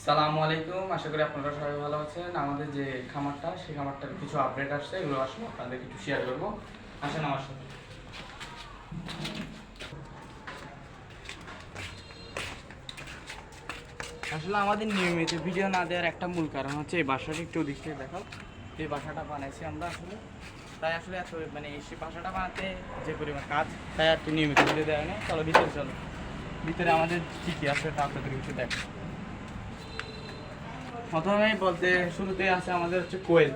সালামু আলাইকুম, আশা করি আপনারা সবাই ভালো আছেন। আমাদের যে খামারটা, সেই খামারটার কিছু আপডেট আসছে, এগুলো আসলে আপনাদের কিছু শেয়ার করবো। আসেন আমার সাথে। আসলে আমাদের নিয়মিত ভিডিও না দেওয়ার একটা মূল কারণ হচ্ছে এই বাসাটা একটু দিক থেকে দেখাও। এই বাসাটা বানাইছি আমরা আসলে, তাই আসলে এত মানে এই বাসাটা বানাতে যে পরিমাণ কাজ, তাই আর নিয়মিত ভিডিও দেওয়া নেই। চলো ভিতরে, চলো ভিতরে আমাদের কী কী আছে তা আপনাদের কিছু দেখো। প্রথমেই বলতে শুরুতে আছে আমাদের হচ্ছে কোয়েল।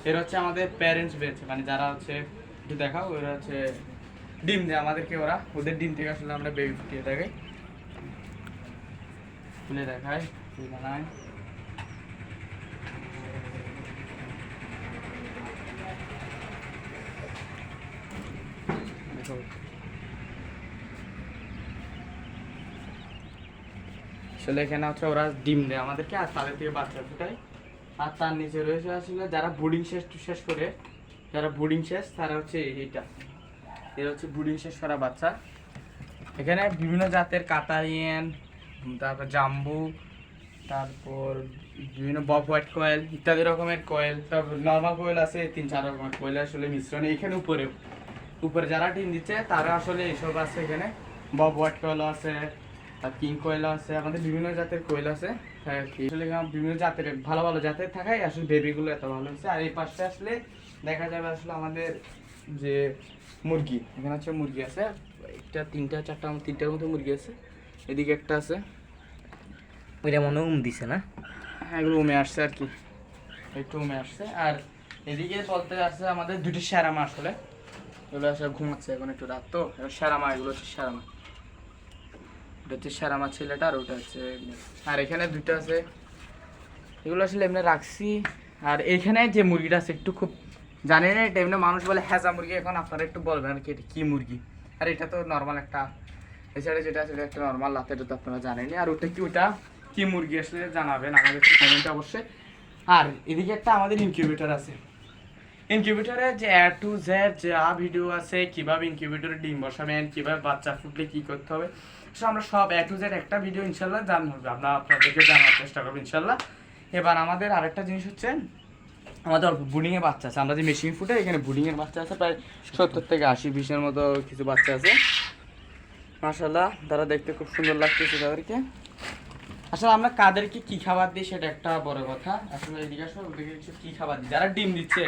এর হচ্ছে আমাদের প্যারেন্টস বেচ, মানে যারা হচ্ছে একটু দেখাও, ওরা হচ্ছে ডিম দেয় আমাদেরকে, ওদের ডিম থেকে আসলে আমরা বেবি ফুটিয়ে দেখাই, খুলে দেখাই, বানায়। দেখো আসলে এখানে হচ্ছে ওরা ডিম দেয় আমাদেরকে, আর তাদের থেকে বাচ্চা ফুটায়। আর তার নিচে রয়েছে আসলে যারা বোর্ডিং শেষ করে, যারা বোর্ডিং শেষ তারা হচ্ছে এইটা, এর হচ্ছে বোর্ডিং শেষ করা বাচ্চা। এখানে বিভিন্ন জাতের কাতারিয়ান, তারপর জাম্বু, তারপর বিভিন্ন বব হোয়াইট কোয়েল ইত্যাদি রকমের কোয়েল, তারপর নর্মাল কোয়েল আছে 3-4 রকমের কোয়েল আসলে মিশ্রণে। এখানে উপরে যারা ডিম দিচ্ছে তারা আসলে এইসব আছে। এখানে বব হোয়াইট কোয়েলও আছে, আর কিং কোয়েলও আছে, আমাদের বিভিন্ন জাতের কোয়েল আছে। আসলে বিভিন্ন জাতের ভালো ভালো জাতের থাকায় আসলে বেবিগুলো এত ভালো হয়েছে। আর এই পাশে আসলে দেখা যাবে আসলে আমাদের যে মুরগি, এখানে হচ্ছে মুরগি আছে একটা 3-4টার মতো মুরগি আছে। এদিকে একটা আছে, ওইটা মনে হয় দিছে না? হ্যাঁ এগুলো উমে আসছে আর কি, একটু উমে আসছে। আর এদিকে বলতে আসছে আমাদের দুটি শ্যারামা, আসলে এগুলো আসলে ঘুমাচ্ছে এখন, একটু রাত তো। শ্যারামা, এগুলো হচ্ছে শ্যারামা, এটা হচ্ছে শ্যারামা ছেলেটা, আর ওটা হচ্ছে। আর এখানে দুটো আছে, এগুলো আসলে এমনি রাখছি। আর এইখানে যে মুরগিটা আছে একটু খুব জানি না, এটা এমনি মানুষ বলে হ্যাজা মুরগি, এখন আপনারা একটু বলবেন আর কি এটা কী মুরগি। আর এটা তো নর্মাল একটা, এছাড়া যেটা আছে এটা একটা নর্মাল লাতে, এটা তো আপনারা জানেনি। আর ওটা কি মুরগি আসলে জানাবেন আমাদের কমেন্টে অবশ্যই। আর এদিকে একটা আমাদের ইনকিউবেটর আছে, ইনকিউবেটরে যে A to Z যা ভিডিও আছে, কীভাবে ইনকিউবেটরে ডিম বসাবেন, কীভাবে বাচ্চা ফুটলে কী করতে হবে, আমরা সব A to Z একটা ভিডিও ইনশাল্লাহ জানাবো, আপনাদেরকে জানার চেষ্টা করবো ইনশাল্লাহ। এবার আমাদের আরেকটা জিনিস হচ্ছে, আমাদের অল্প বুডিংয়ে বাচ্চা আছে। আমরা যে মেশিন ফুটে, এখানে বুডিংয়ের বাচ্চা আছে প্রায় 70-80-20-এর মতো কিছু বাচ্চা আছে মাশাআল্লাহ। তারা দেখতে খুব সুন্দর লাগতেছে তাদেরকে। আসলে আমরা কাদেরকে কি খাবার দিই সেটা একটা বড় কথা। আসলে এদিকে আসলে ওদেরকে কিছু কি খাবার দিই, যারা ডিম দিচ্ছে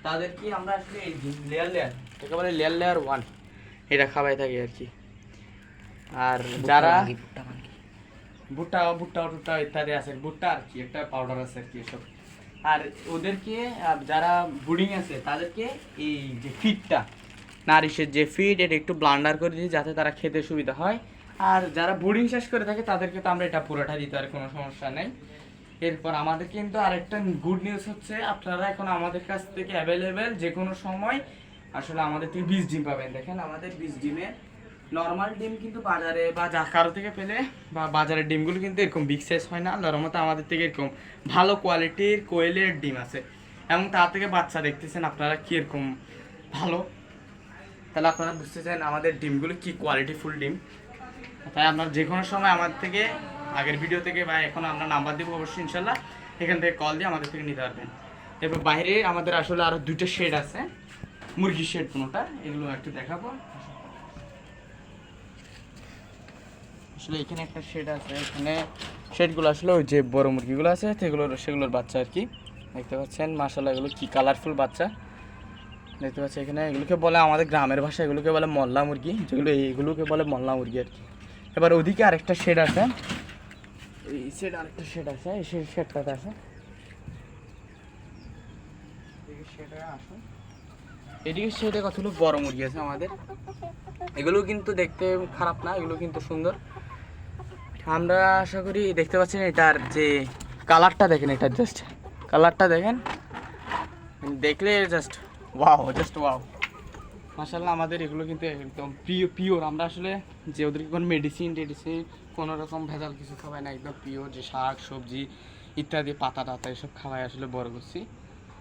তাদেরকে আমরা আসলে এই লেয়ার একেবারে লেয়ার 1 এটা খাওয়াই থাকি আর কি। আর যারা ভুট্টা টুট্টা ইত্যাদি আছে, ভুট্টা আর কি একটা পাউডার আছে আর কি এসব। আর ওদেরকে যারা বুডিং আছে তাদেরকে এই যে ফিডটা, নারিশের যে ফিড, এটা একটু ব্লান্ডার করে দিই যাতে তারা খেতে সুবিধা হয়। আর যারা বোর্ডিং শেষ করে থাকে তাদেরকে তো আমরা এটা পুরোটা দিতে পারি, কোনো সমস্যা নেই। এরপর আমাদের কিন্তু আরেকটা গুড নিউজ হচ্ছে, আপনারা এখন আমাদের কাছ থেকে অ্যাভেলেবেল যে কোনো সময় আসলে আমাদের থেকে বীজ ডিম পাবেন। দেখেন আমাদের বীজ ডিমে নর্মাল ডিম কিন্তু বাজারে বা যা কারো থেকে পেলে বা বাজারের ডিমগুলো কিন্তু এরকম বিগ সাইজ হয় না। আল্লাহর রহমতে আমাদের থেকে এরকম ভালো কোয়ালিটির কোয়েলের ডিম আছে, এবং তার থেকে বাচ্চা দেখতেছেন আপনারা কীরকম ভালো। তাহলে আপনারা বুঝতেছেন আমাদের ডিমগুলো কি কোয়ালিটিফুল ডিম। তাই আপনার যে কোনো সময় আমাদের থেকে, আগের ভিডিও থেকে বা এখন আমরা নাম্বার দেবো অবশ্যই ইনশাল্লাহ, এখান থেকে কল দিয়ে আমাদের থেকে নিতে পারবেন। এরপর বাইরে আমাদের আসলে আরও 2টা শেড আছে, মুরগির শেড কোনোটা, এগুলো একটু দেখাবো। আসলে এখানে একটা শেড আছে, এখানে শেডগুলো আসলে ওই যে বড় মুরগিগুলো আছে সেগুলোর বাচ্চা আর কি। দেখতে পাচ্ছেন মাশাআল্লাহ এগুলো কি কালারফুল বাচ্চা দেখতে পাচ্ছি এখানে। এগুলোকে বলে আমাদের গ্রামের ভাষায় এগুলোকে বলে মল্লা মুরগি, এগুলোকে বলে মল্লা মুরগি আর কি। এবার ওদিকে আরেকটা শেড আছে, এই শেড আরেকটা শেড আছে, এই শেডটাতে আছে, এদিকে শেডে কতগুলো বড় মুরগি আছে আমাদের। এগুলো কিন্তু দেখতে খারাপ না, এগুলো কিন্তু সুন্দর। আমরা আশা করি দেখতে পাচ্ছেন এটার যে কালারটা দেখেন, এটা জাস্ট কালারটা দেখেন, দেখলে জাস্ট ওয়াও মাশাআল্লাহ। আমাদের এগুলো কিন্তু একদম পিওর। আমরা আসলে যে ওদেরকে কোনো মেডিসিন কোনো রকম ভেজাল কিছু খাওয়াই না, একদম পিওর যে শাক সবজি ইত্যাদি পাতা টাতা এসব খাওয়াই আসলে বড় করছি।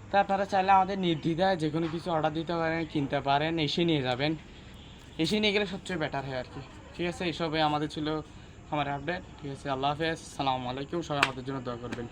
তা আপনারা চাইলে আমাদের নির্দ্বিধায় যে কোনো কিছু অর্ডার দিতে পারেন, কিনতে পারেন, এসে নিয়ে যাবেন। এসে নিয়ে গেলে সবচেয়ে বেটার হয় আর কি। ঠিক আছে, এসবে আমাদের ছিল আমার আপডেট। ঠিক আছে, আল্লাহ হাফেজ, সালামু আলাইকুম, সবাই আমাদের জন্য দোয়া করবেন।